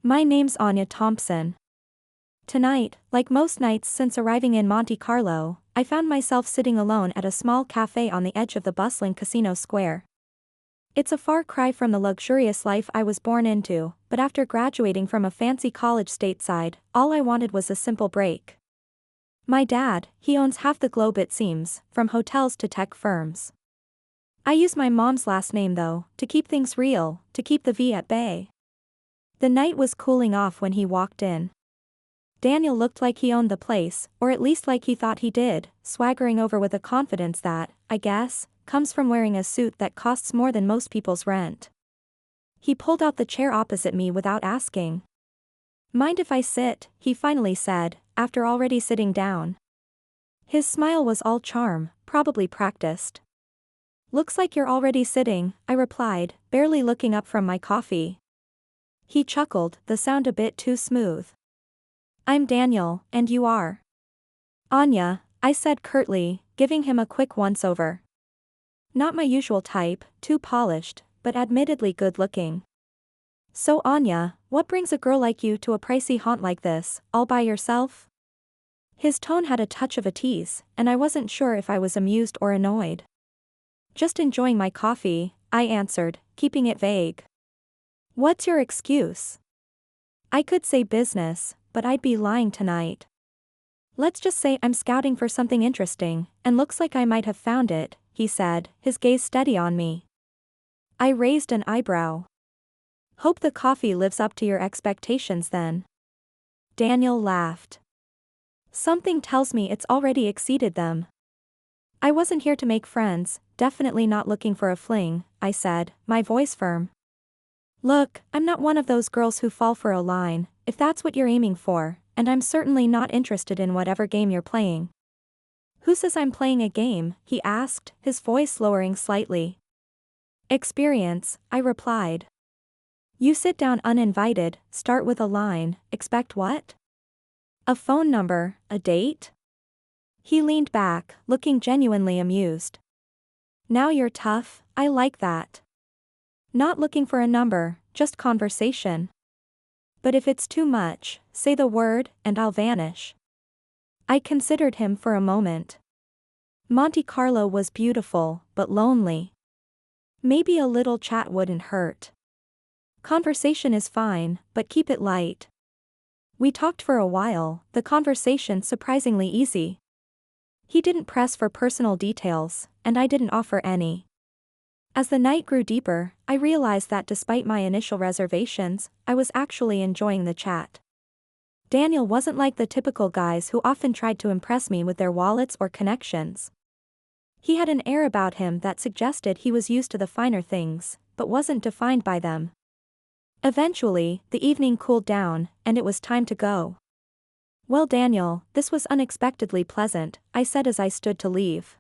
My name's Anya Thompson. Tonight, like most nights since arriving in Monte Carlo, I found myself sitting alone at a small café on the edge of the bustling casino square. It's a far cry from the luxurious life I was born into, but after graduating from a fancy college stateside, all I wanted was a simple break. My dad, he owns half the globe it seems, from hotels to tech firms. I use my mom's last name though, to keep things real, to keep the V at bay. The night was cooling off when he walked in. Daniel looked like he owned the place, or at least like he thought he did, swaggering over with a confidence that, I guess, comes from wearing a suit that costs more than most people's rent. He pulled out the chair opposite me without asking. "Mind if I sit?" he finally said, after already sitting down. His smile was all charm, probably practiced. "Looks like you're already sitting," I replied, barely looking up from my coffee. He chuckled, the sound a bit too smooth. "I'm Daniel, and you are?" "Anya," I said curtly, giving him a quick once-over. Not my usual type, too polished, but admittedly good-looking. "So Anya, what brings a girl like you to a pricey haunt like this, all by yourself?" His tone had a touch of a tease, and I wasn't sure if I was amused or annoyed. "Just enjoying my coffee," I answered, keeping it vague. "What's your excuse?" I could say business, but I'd be lying tonight. "Let's just say I'm scouting for something interesting, and looks like I might have found it," he said, his gaze steady on me. I raised an eyebrow. "Hope the coffee lives up to your expectations then." Daniel laughed. "Something tells me it's already exceeded them." "I wasn't here to make friends, definitely not looking for a fling," I said, my voice firm. "Look, I'm not one of those girls who fall for a line, if that's what you're aiming for, and I'm certainly not interested in whatever game you're playing." "Who says I'm playing a game?" he asked, his voice lowering slightly. "Experience," I replied. "You sit down uninvited, start with a line, expect what? A phone number, a date?" He leaned back, looking genuinely amused. "Now you're tough, I like that. Not looking for a number, just conversation. But if it's too much, say the word, and I'll vanish." I considered him for a moment. Monte Carlo was beautiful, but lonely. Maybe a little chat wouldn't hurt. "Conversation is fine, but keep it light." We talked for a while, the conversation surprisingly easy. He didn't press for personal details, and I didn't offer any. As the night grew deeper, I realized that despite my initial reservations, I was actually enjoying the chat. Daniel wasn't like the typical guys who often tried to impress me with their wallets or connections. He had an air about him that suggested he was used to the finer things, but wasn't defined by them. Eventually, the evening cooled down, and it was time to go. "Well Daniel, this was unexpectedly pleasant," I said as I stood to leave.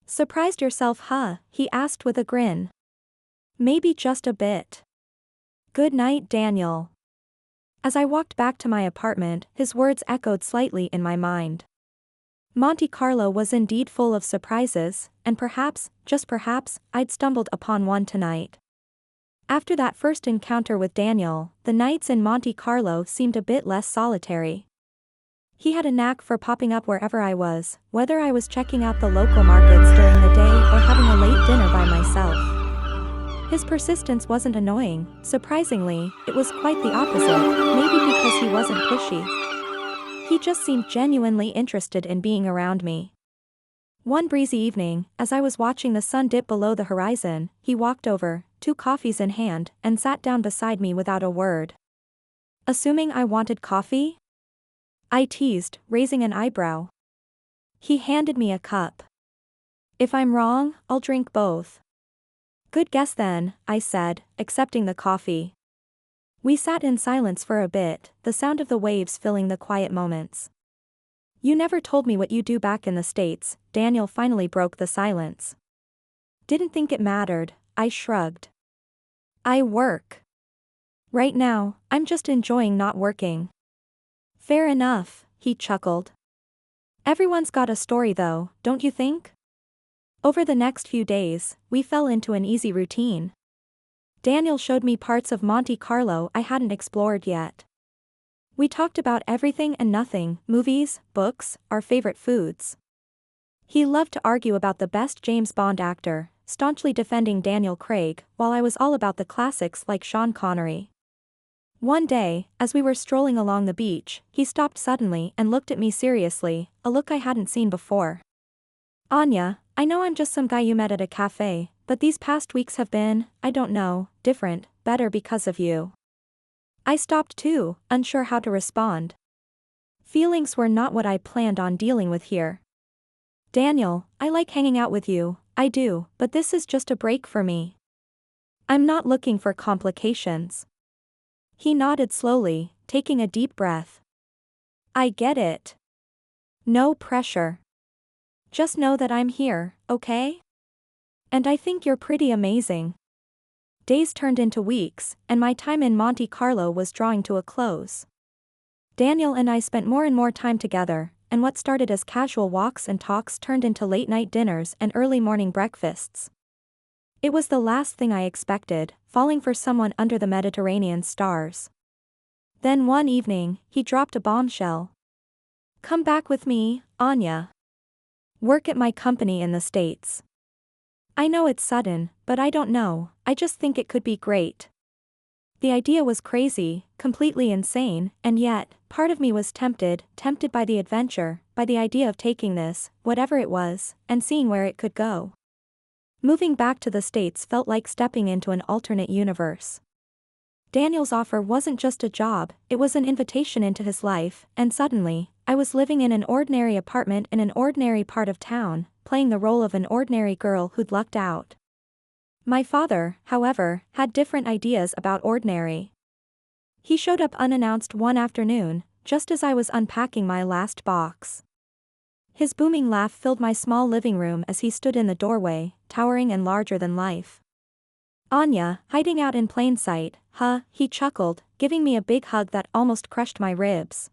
"Surprised yourself, huh?" he asked with a grin. "Maybe just a bit." "Good night, Daniel." As I walked back to my apartment, his words echoed slightly in my mind. Monte Carlo was indeed full of surprises, and perhaps, just perhaps, I'd stumbled upon one tonight. After that first encounter with Daniel, the nights in Monte Carlo seemed a bit less solitary. He had a knack for popping up wherever I was, whether I was checking out the local markets during the day or having a late dinner by myself. His persistence wasn't annoying, surprisingly, it was quite the opposite, maybe because he wasn't pushy. He just seemed genuinely interested in being around me. One breezy evening, as I was watching the sun dip below the horizon, he walked over, 2 coffees in hand, and sat down beside me without a word. "Assuming I wanted coffee?" I teased, raising an eyebrow. He handed me a cup. "If I'm wrong, I'll drink both." "Good guess then," I said, accepting the coffee. We sat in silence for a bit, the sound of the waves filling the quiet moments. "You never told me what you do back in the States," Daniel finally broke the silence. "Didn't think it mattered," I shrugged. "I work. Right now, I'm just enjoying not working." "Fair enough," he chuckled. "Everyone's got a story though, don't you think?" Over the next few days, we fell into an easy routine. Daniel showed me parts of Monte Carlo I hadn't explored yet. We talked about everything and nothing, movies, books, our favorite foods. He loved to argue about the best James Bond actor, staunchly defending Daniel Craig, while I was all about the classics like Sean Connery. One day, as we were strolling along the beach, he stopped suddenly and looked at me seriously, a look I hadn't seen before. Anya, I know I'm just some guy you met at a café, but these past weeks have been, I don't know, different, better because of you. I stopped too, unsure how to respond. Feelings were not what I planned on dealing with here. Daniel, I like hanging out with you, I do, but this is just a break for me. I'm not looking for complications. He nodded slowly, taking a deep breath. I get it. No pressure. Just know that I'm here, okay? And I think you're pretty amazing. Days turned into weeks, and my time in Monte Carlo was drawing to a close. Daniel and I spent more and more time together, and what started as casual walks and talks turned into late-night dinners and early morning breakfasts. It was the last thing I expected, falling for someone under the Mediterranean stars. Then one evening, he dropped a bombshell. Come back with me, Anya. Work at my company in the States. I know it's sudden, but I don't know, I just think it could be great. The idea was crazy, completely insane, and yet, part of me was tempted by the adventure, by the idea of taking this, whatever it was, and seeing where it could go. Moving back to the States felt like stepping into an alternate universe. Daniel's offer wasn't just a job, it was an invitation into his life, and suddenly, I was living in an ordinary apartment in an ordinary part of town, playing the role of an ordinary girl who'd lucked out. My father, however, had different ideas about ordinary. He showed up unannounced one afternoon, just as I was unpacking my last box. His booming laugh filled my small living room as he stood in the doorway, towering and larger than life. Anya, hiding out in plain sight, he chuckled, giving me a big hug that almost crushed my ribs.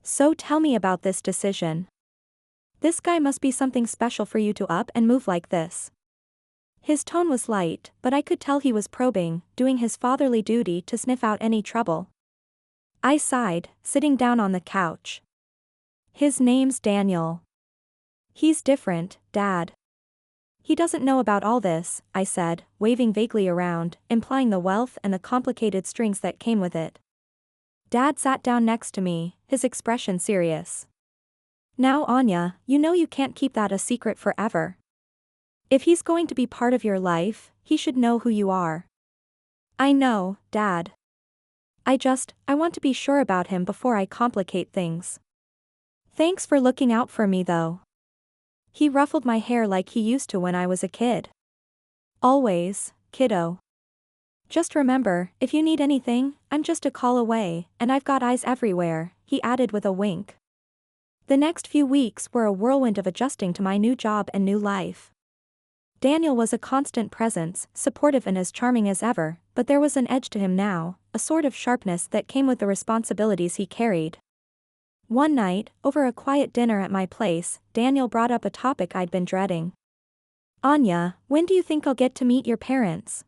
So tell me about this decision. This guy must be something special for you to up and move like this. His tone was light, but I could tell he was probing, doing his fatherly duty to sniff out any trouble. I sighed, sitting down on the couch. His name's Daniel. He's different, Dad. He doesn't know about all this, I said, waving vaguely around, implying the wealth and the complicated strings that came with it. Dad sat down next to me, his expression serious. Now Anya, you know you can't keep that a secret forever. If he's going to be part of your life, he should know who you are. I know, Dad. I want to be sure about him before I complicate things. Thanks for looking out for me though. He ruffled my hair like he used to when I was a kid. Always, kiddo. Just remember, if you need anything, I'm just a call away, and I've got eyes everywhere, he added with a wink. The next few weeks were a whirlwind of adjusting to my new job and new life. Daniel was a constant presence, supportive and as charming as ever, but there was an edge to him now, a sort of sharpness that came with the responsibilities he carried. One night, over a quiet dinner at my place, Daniel brought up a topic I'd been dreading. Anya, when do you think I'll get to meet your parents?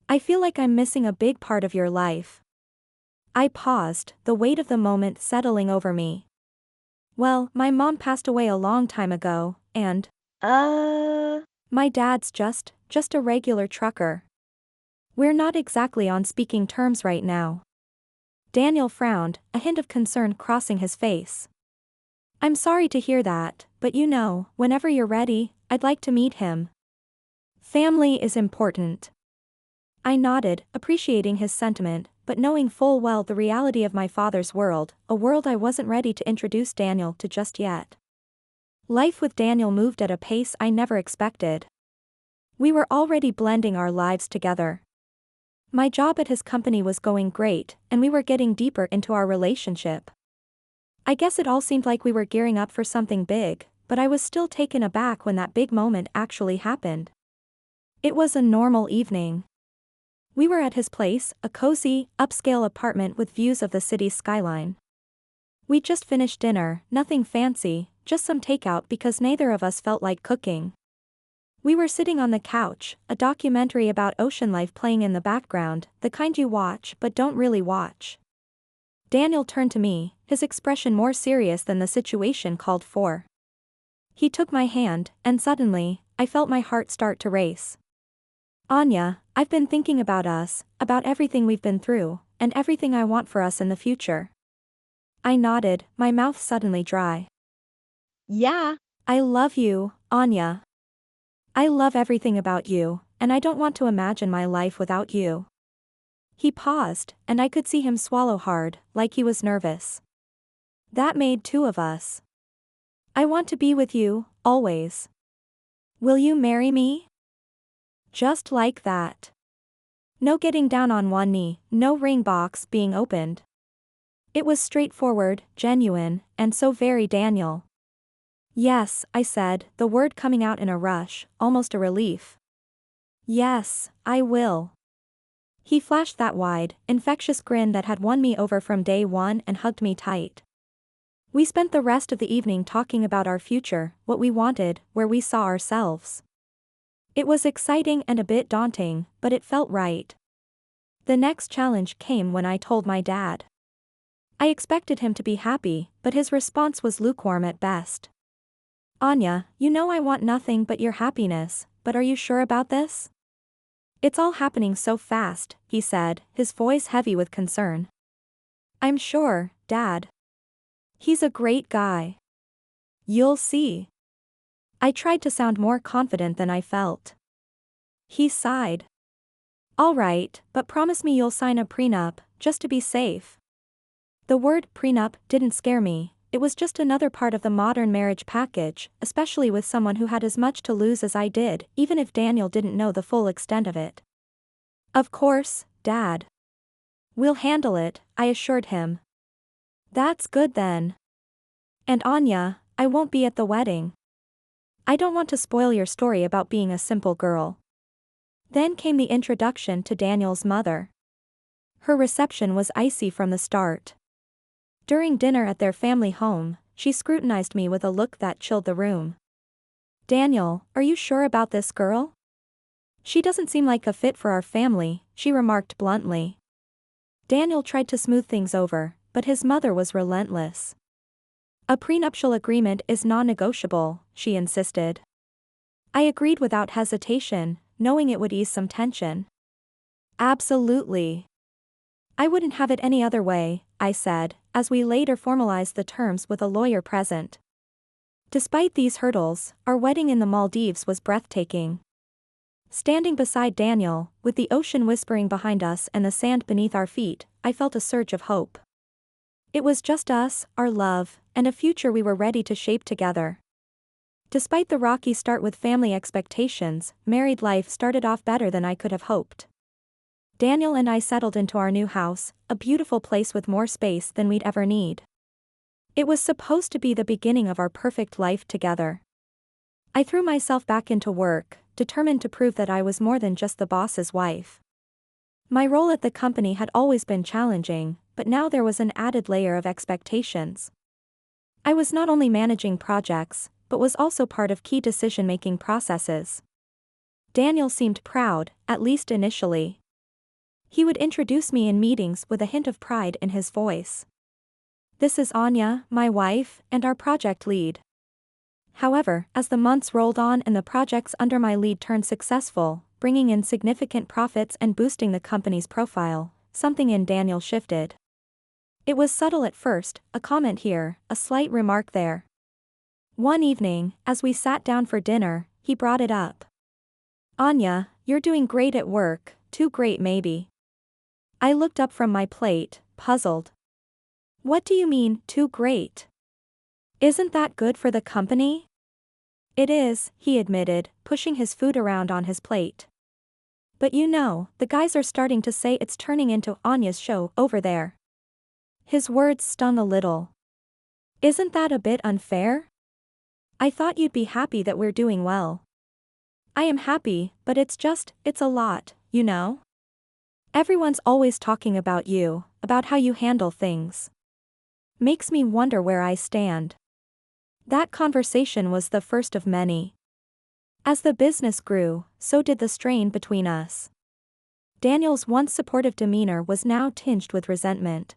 I feel like I'm missing a big part of your life. I paused, the weight of the moment settling over me. Well, my mom passed away a long time ago, and my dad's just a regular trucker. We're not exactly on speaking terms right now. Daniel frowned, a hint of concern crossing his face. I'm sorry to hear that, but you know, whenever you're ready, I'd like to meet him. Family is important. I nodded, appreciating his sentiment, but knowing full well the reality of my father's world, a world I wasn't ready to introduce Daniel to just yet. Life with Daniel moved at a pace I never expected. We were already blending our lives together. My job at his company was going great, and we were getting deeper into our relationship. I guess it all seemed like we were gearing up for something big, but I was still taken aback when that big moment actually happened. It was a normal evening. We were at his place, a cozy, upscale apartment with views of the city's skyline. We'd just finished dinner, nothing fancy, just some takeout because neither of us felt like cooking. We were sitting on the couch, a documentary about ocean life playing in the background, the kind you watch but don't really watch. Daniel turned to me, his expression more serious than the situation called for. He took my hand, and suddenly, I felt my heart start to race. Anya, I've been thinking about us, about everything we've been through, and everything I want for us in the future. I nodded, my mouth suddenly dry. Yeah. I love you, Anya. I love everything about you, and I don't want to imagine my life without you. He paused, and I could see him swallow hard, like he was nervous. That made two of us. I want to be with you, always. Will you marry me? Just like that. No getting down on one knee, no ring box being opened. It was straightforward, genuine, and so very Daniel. Yes, I said, the word coming out in a rush, almost a relief. Yes, I will. He flashed that wide, infectious grin that had won me over from day one and hugged me tight. We spent the rest of the evening talking about our future, what we wanted, where we saw ourselves. It was exciting and a bit daunting, but it felt right. The next challenge came when I told my dad. I expected him to be happy, but his response was lukewarm at best. Anya, you know I want nothing but your happiness, but are you sure about this? It's all happening so fast, he said, his voice heavy with concern. I'm sure, Dad. He's a great guy. You'll see. I tried to sound more confident than I felt. He sighed. All right, but promise me you'll sign a prenup, just to be safe. The word prenup didn't scare me, it was just another part of the modern marriage package, especially with someone who had as much to lose as I did, even if Daniel didn't know the full extent of it. Of course, Dad. We'll handle it, I assured him. That's good then. And Anya, I won't be at the wedding. I don't want to spoil your story about being a simple girl. Then came the introduction to Daniel's mother. Her reception was icy from the start. During dinner at their family home, she scrutinized me with a look that chilled the room. Daniel, are you sure about this girl? She doesn't seem like a fit for our family, she remarked bluntly. Daniel tried to smooth things over, but his mother was relentless. A prenuptial agreement is non-negotiable, she insisted. I agreed without hesitation, knowing it would ease some tension. Absolutely. I wouldn't have it any other way, I said, as we later formalized the terms with a lawyer present. Despite these hurdles, our wedding in the Maldives was breathtaking. Standing beside Daniel, with the ocean whispering behind us and the sand beneath our feet, I felt a surge of hope. It was just us, our love, and a future we were ready to shape together. Despite the rocky start with family expectations, married life started off better than I could have hoped. Daniel and I settled into our new house, a beautiful place with more space than we'd ever need. It was supposed to be the beginning of our perfect life together. I threw myself back into work, determined to prove that I was more than just the boss's wife. My role at the company had always been challenging, but now there was an added layer of expectations. I was not only managing projects, but was also part of key decision-making processes. Daniel seemed proud, at least initially. He would introduce me in meetings with a hint of pride in his voice. This is Anya, my wife, and our project lead. However, as the months rolled on and the projects under my lead turned successful, bringing in significant profits and boosting the company's profile, something in Daniel shifted. It was subtle at first, a comment here, a slight remark there. One evening, as we sat down for dinner, he brought it up. Anya, you're doing great at work, too great maybe. I looked up from my plate, puzzled. What do you mean, too great? Isn't that good for the company? It is, he admitted, pushing his food around on his plate. But you know, the guys are starting to say it's turning into Anya's show over there. His words stung a little. Isn't that a bit unfair? I thought you'd be happy that we're doing well. I am happy, but it's a lot, you know? Everyone's always talking about you, about how you handle things. Makes me wonder where I stand. That conversation was the first of many. As the business grew, so did the strain between us. Daniel's once supportive demeanor was now tinged with resentment.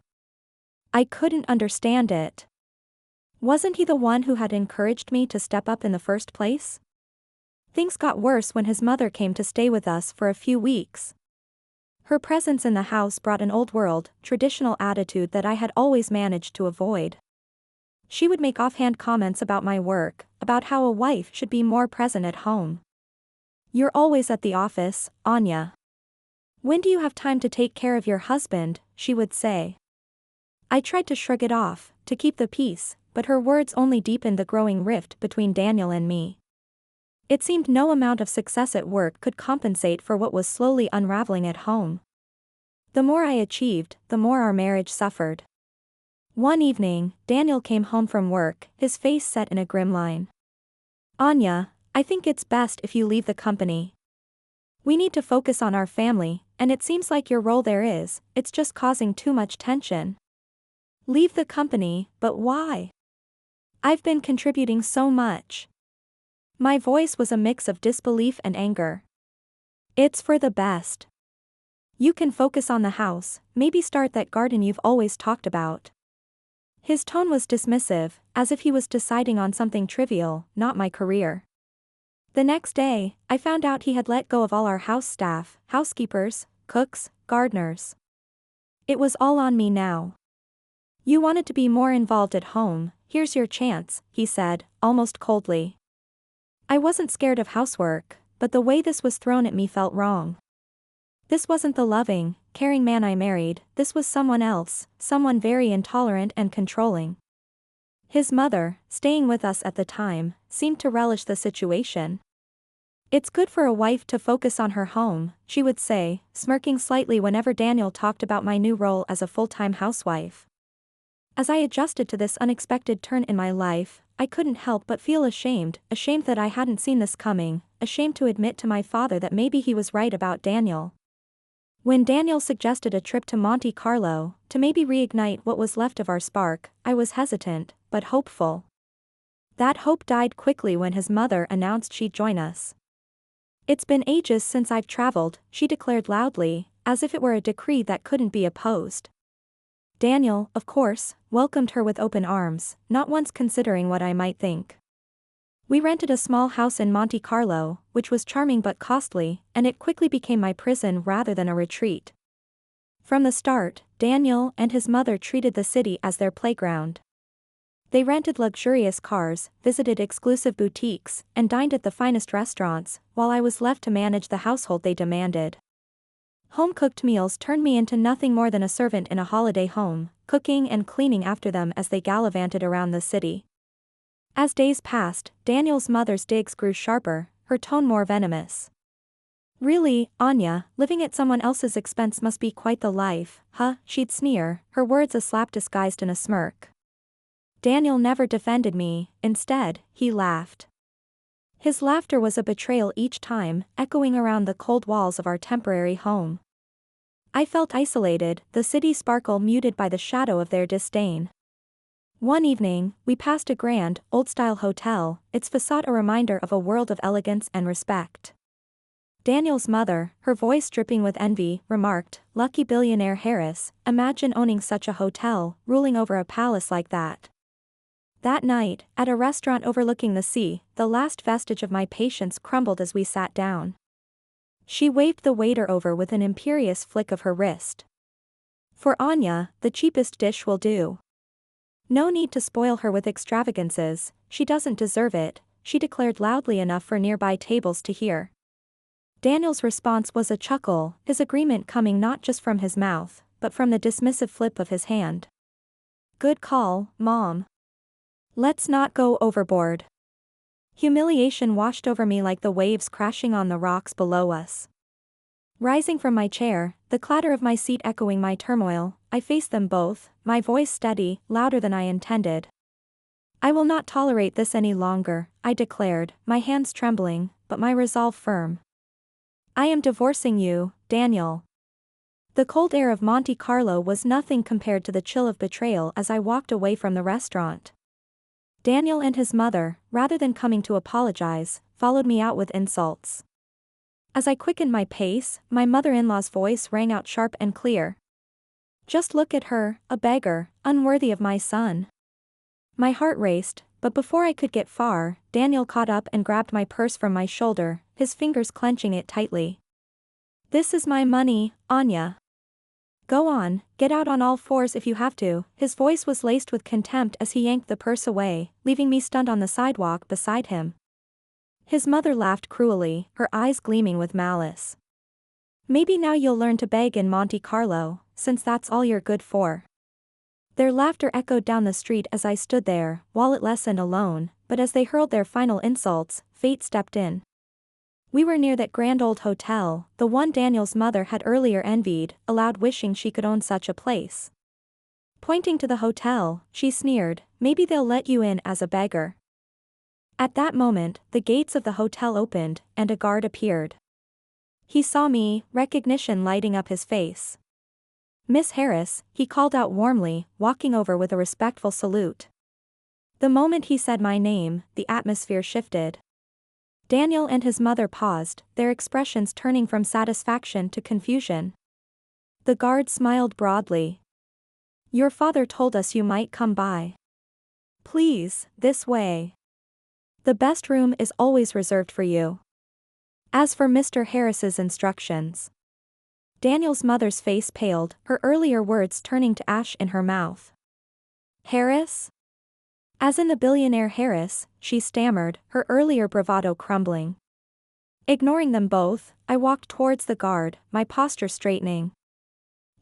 I couldn't understand it. Wasn't he the one who had encouraged me to step up in the first place? Things got worse when his mother came to stay with us for a few weeks. Her presence in the house brought an old-world, traditional attitude that I had always managed to avoid. She would make offhand comments about my work, about how a wife should be more present at home. "You're always at the office, Anya. When do you have time to take care of your husband?" she would say. I tried to shrug it off, to keep the peace, but her words only deepened the growing rift between Daniel and me. It seemed no amount of success at work could compensate for what was slowly unraveling at home. The more I achieved, the more our marriage suffered. One evening, Daniel came home from work, his face set in a grim line. "Anya, I think it's best if you leave the company. We need to focus on our family, and it seems like your role there it's just causing too much tension." "Leave the company, but why? I've been contributing so much." My voice was a mix of disbelief and anger. "It's for the best. You can focus on the house, maybe start that garden you've always talked about." His tone was dismissive, as if he was deciding on something trivial, not my career. The next day, I found out he had let go of all our house staff, housekeepers, cooks, gardeners. It was all on me now. "You wanted to be more involved at home, here's your chance," he said, almost coldly. I wasn't scared of housework, but the way this was thrown at me felt wrong. This wasn't the loving, caring man I married, this was someone else, someone very intolerant and controlling. His mother, staying with us at the time, seemed to relish the situation. "It's good for a wife to focus on her home," she would say, smirking slightly whenever Daniel talked about my new role as a full-time housewife. As I adjusted to this unexpected turn in my life, I couldn't help but feel ashamed that I hadn't seen this coming, ashamed to admit to my father that maybe he was right about Daniel. When Daniel suggested a trip to Monte Carlo, to maybe reignite what was left of our spark, I was hesitant, but hopeful. That hope died quickly when his mother announced she'd join us. "It's been ages since I've traveled," she declared loudly, as if it were a decree that couldn't be opposed. Daniel, of course, welcomed her with open arms, not once considering what I might think. We rented a small house in Monte Carlo, which was charming but costly, and it quickly became my prison rather than a retreat. From the start, Daniel and his mother treated the city as their playground. They rented luxurious cars, visited exclusive boutiques, and dined at the finest restaurants, while I was left to manage the household they demanded. Home-cooked meals turned me into nothing more than a servant in a holiday home, cooking and cleaning after them as they gallivanted around the city. As days passed, Daniel's mother's digs grew sharper, her tone more venomous. "Really, Anya, living at someone else's expense must be quite the life, huh?" she'd sneer, her words a slap disguised in a smirk. Daniel never defended me, instead, he laughed. His laughter was a betrayal each time, echoing around the cold walls of our temporary home. I felt isolated, the city sparkle muted by the shadow of their disdain. One evening, we passed a grand, old-style hotel, its facade a reminder of a world of elegance and respect. Daniel's mother, her voice dripping with envy, remarked, "Lucky billionaire Harris, imagine owning such a hotel, ruling over a palace like that." That night, at a restaurant overlooking the sea, the last vestige of my patience crumbled as we sat down. She waved the waiter over with an imperious flick of her wrist. "For Anya, the cheapest dish will do. No need to spoil her with extravagances, she doesn't deserve it," she declared loudly enough for nearby tables to hear. Daniel's response was a chuckle, his agreement coming not just from his mouth, but from the dismissive flip of his hand. "Good call, Mom. Let's not go overboard." Humiliation washed over me like the waves crashing on the rocks below us. Rising from my chair, the clatter of my seat echoing my turmoil, I faced them both, my voice steady, louder than I intended. "I will not tolerate this any longer," I declared, my hands trembling, but my resolve firm. "I am divorcing you, Daniel." The cold air of Monte Carlo was nothing compared to the chill of betrayal as I walked away from the restaurant. Daniel and his mother, rather than coming to apologize, followed me out with insults. As I quickened my pace, my mother-in-law's voice rang out sharp and clear. Just look at her, a beggar, unworthy of my son. My heart raced, but before I could get far, Daniel caught up and grabbed my purse from my shoulder, his fingers clenching it tightly. This is my money, Anya. Go on, get out on all fours if you have to. His voice was laced with contempt as he yanked the purse away, leaving me stunned on the sidewalk beside him. His mother laughed cruelly, her eyes gleaming with malice. Maybe now you'll learn to beg in Monte Carlo, since that's all you're good for. Their laughter echoed down the street as I stood there, walletless and alone, but as they hurled their final insults, fate stepped in. We were near that grand old hotel, the one Daniel's mother had earlier envied, aloud wishing she could own such a place. Pointing to the hotel, she sneered, maybe they'll let you in as a beggar. At that moment, the gates of the hotel opened, and a guard appeared. He saw me, recognition lighting up his face. Miss Harris, he called out warmly, walking over with a respectful salute. The moment he said my name, the atmosphere shifted. Daniel and his mother paused, their expressions turning from satisfaction to confusion. The guard smiled broadly. Your father told us you might come by. Please, this way. The best room is always reserved for you. As for Mr. Harris's instructions. Daniel's mother's face paled, her earlier words turning to ash in her mouth. Harris? As in the billionaire Harris, she stammered, her earlier bravado crumbling. Ignoring them both, I walked towards the guard, my posture straightening.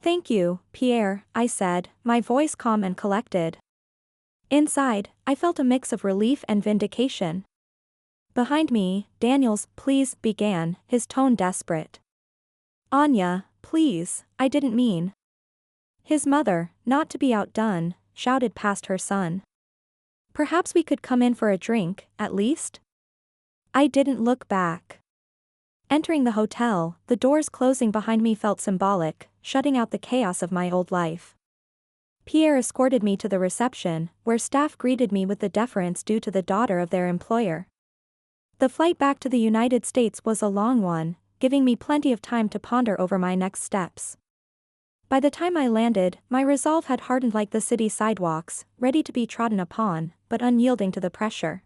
Thank you, Pierre, I said, my voice calm and collected. Inside, I felt a mix of relief and vindication. Behind me, Daniel's please began, his tone desperate. Anya, please, I didn't mean. His mother, not to be outdone, shouted past her son. Perhaps we could come in for a drink, at least? I didn't look back. Entering the hotel, the doors closing behind me felt symbolic, shutting out the chaos of my old life. Pierre escorted me to the reception, where staff greeted me with the deference due to the daughter of their employer. The flight back to the United States was a long one, giving me plenty of time to ponder over my next steps. By the time I landed, my resolve had hardened like the city sidewalks, ready to be trodden upon, but unyielding to the pressure.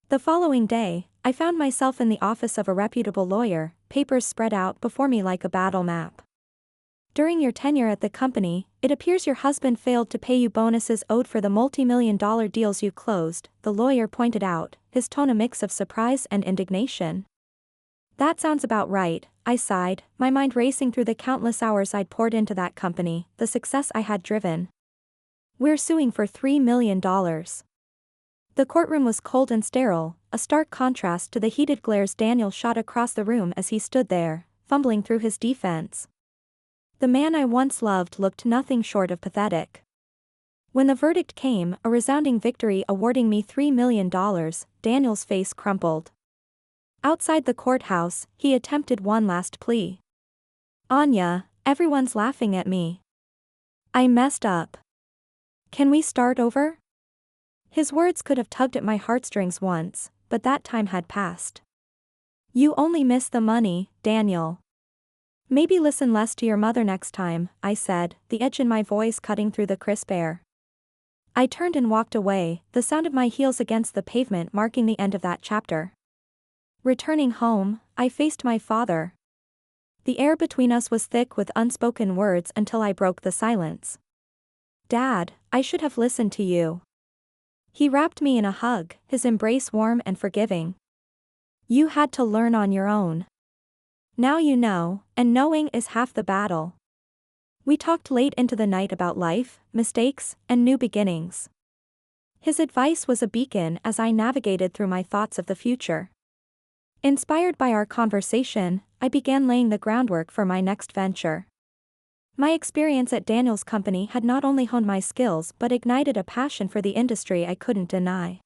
The following day, I found myself in the office of a reputable lawyer, papers spread out before me like a battle map. During your tenure at the company, it appears your husband failed to pay you bonuses owed for the multi-million-dollar deals you closed, the lawyer pointed out, his tone a mix of surprise and indignation. That sounds about right, I sighed, my mind racing through the countless hours I'd poured into that company, the success I had driven. We're suing for $3 million. The courtroom was cold and sterile, a stark contrast to the heated glares Daniel shot across the room as he stood there, fumbling through his defense. The man I once loved looked nothing short of pathetic. When the verdict came, a resounding victory awarding me $3 million, Daniel's face crumpled. Outside the courthouse, he attempted one last plea. Anya, everyone's laughing at me. I messed up. Can we start over? His words could have tugged at my heartstrings once, but that time had passed. You only miss the money, Daniel. Maybe listen less to your mother next time, I said, the edge in my voice cutting through the crisp air. I turned and walked away, the sound of my heels against the pavement marking the end of that chapter. Returning home, I faced my father. The air between us was thick with unspoken words until I broke the silence. Dad, I should have listened to you. He wrapped me in a hug, his embrace warm and forgiving. You had to learn on your own. Now you know, and knowing is half the battle. We talked late into the night about life, mistakes, and new beginnings. His advice was a beacon as I navigated through my thoughts of the future. Inspired by our conversation, I began laying the groundwork for my next venture. My experience at Daniel's company had not only honed my skills but ignited a passion for the industry I couldn't deny.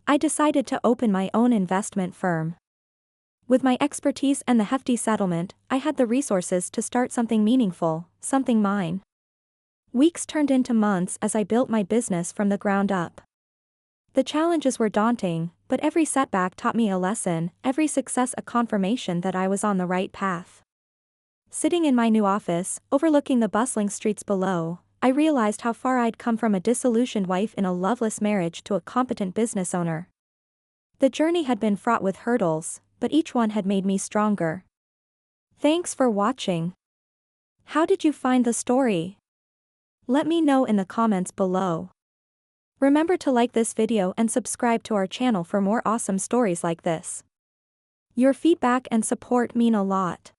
I decided to open my own investment firm. With my expertise and the hefty settlement, I had the resources to start something meaningful, something mine. Weeks turned into months as I built my business from the ground up. The challenges were daunting, but every setback taught me a lesson, every success a confirmation that I was on the right path. Sitting in my new office, overlooking the bustling streets below, I realized how far I'd come from a disillusioned wife in a loveless marriage to a competent business owner. The journey had been fraught with hurdles, but each one had made me stronger. Thanks for watching. How did you find the story? Let me know in the comments below. Remember to like this video and subscribe to our channel for more awesome stories like this. Your feedback and support mean a lot.